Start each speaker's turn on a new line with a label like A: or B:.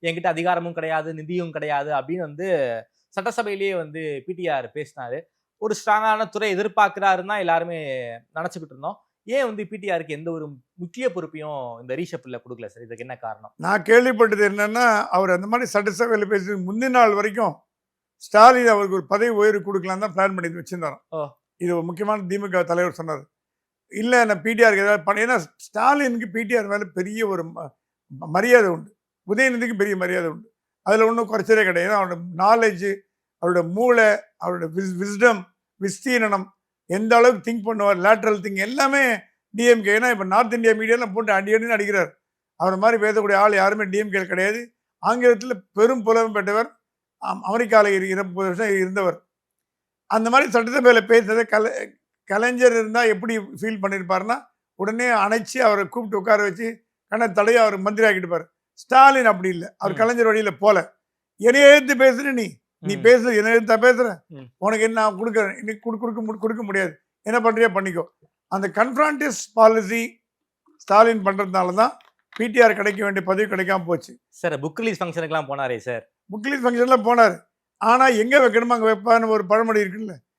A: என்கிட்ட அதிகாரமும் கிடையாது, நிதியும் கிடையாது அப்படின்னு வந்து சட்டசபையிலேயே வந்து பிடிஆர் பேசினாரு. ஒரு ஸ்ட்ராங்கான துறை எதிர்பார்க்கிறாருன்னு தான் எல்லாருமே நினைச்சுக்கிட்டு இருந்தோம். ஏன் வந்து பிடிஆருக்கு எந்த ஒரு முக்கிய பொறுப்பையும் இந்த ரீஷஃபிள்ல குடுக்கல சார்? இதுக்கு என்ன காரணம்?
B: நான் கேள்விப்பட்டது என்னன்னா, அவர் அந்த மாதிரி சட்டசபையில் பேசுறதுக்கு முந்தின நாள் வரைக்கும் ஸ்டாலின் அவருக்கு ஒரு பதவி உயர்வு கொடுக்கலாம் தான் பிளான் பண்ணி வச்சிருந்தாராம். இது ஒரு முக்கியமான திமுக தலைவர் சொன்னார். இல்லை நான் பிடிஆருக்கு ஏதாவது பண்ண, ஏன்னா ஸ்டாலினுக்கு பிடிஆர் மேலே பெரிய ஒரு மரியாதை உண்டு, உதயநிதிக்கு பெரிய மரியாதை உண்டு. அதில் ஒன்றும் குறைச்சலே கிடையாது. அவரோட நாலேஜு, அவரோட மூளை, அவரோட விஸ்டம், விஸ்தீரணம், எந்த அளவுக்கு திங்க் பண்ணுவார், லேட்ரல் திங்க் எல்லாமே டிஎம்கே. ஏன்னா இப்போ நார்த் இந்தியா மீடியாலாம் போட்டு அடின்னு அடிக்கிறார். அவரை மாதிரி பேசக்கூடிய ஆள் யாருமே டிஎம்கே கிடையாது. ஆங்கிலத்தில் பெரும் புலமை பெற்றவர், அமெரிக்காவில் 20 வருஷம் இருந்தவர். அந்த மாதிரி சட்டசபையில் பேசுறதை கலைஞர் இருந்தால் எப்படி ஃபீல் பண்ணியிருப்பாருன்னா, உடனே அணைச்சி அவரை கூப்பிட்டு உட்கார வச்சு கண்ணை தடையை அவர் மந்திரி ஆக்கிட்டுப்பார். ஸ்டாலின் அப்படி இல்லை. அவர் கலைஞர் வழியில் போல, என்னைய எழுத்து பேசுற நீ பேசுற, என்ன எழுத்தா பேசுற, உனக்கு என்ன நான் கொடுக்குறேன், இன்னைக்கு கொடுக்க முடியாது, என்ன பண்றியா பண்ணிக்கோ. அந்த கன்ஃபரன்டிஸ் பாலிசி ஸ்டாலின் பண்றதுனால தான் பிடிஆர் கிடைக்க வேண்டிய பதவி கிடைக்காம போச்சு.
A: சார் புக் ரிலீஸ் ஃபங்க்ஷனுக்குலாம் போனாரே சார்.
B: புக் ரிலீஸ் ஃபங்க்ஷன்லாம் போனார். ஆனால் எங்கே வைக்கணுமோ அங்கே வைப்பான்னு ஒரு பழமொழி இருக்குல்ல.